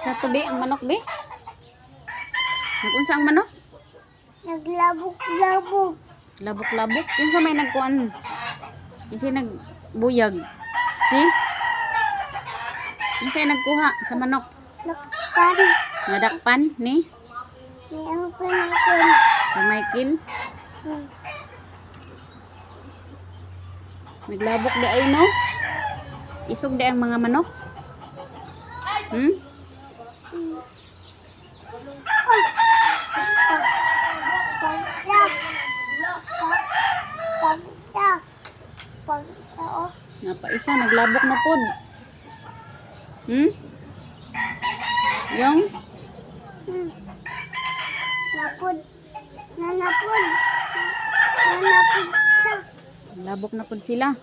Sa tubi ang manok be? Nagunsa ang manok? Naglabog-labog. Labok-labok. Kinsa may nagkuan? Kinsa nagbuyag? Si? Kinsa nagkuha sa manok? Nakpan. Nadakpan ni May ang pinakon. Michael. Naglabok di ay no? Isog di ang mga manok? Hmm? Pagsa. Pagsa. Pagsa, oh. Napaisa, naglabok na pod. Hmm? Yung? Napod. Nanapod. Nanapod sa. Labok na pod sila.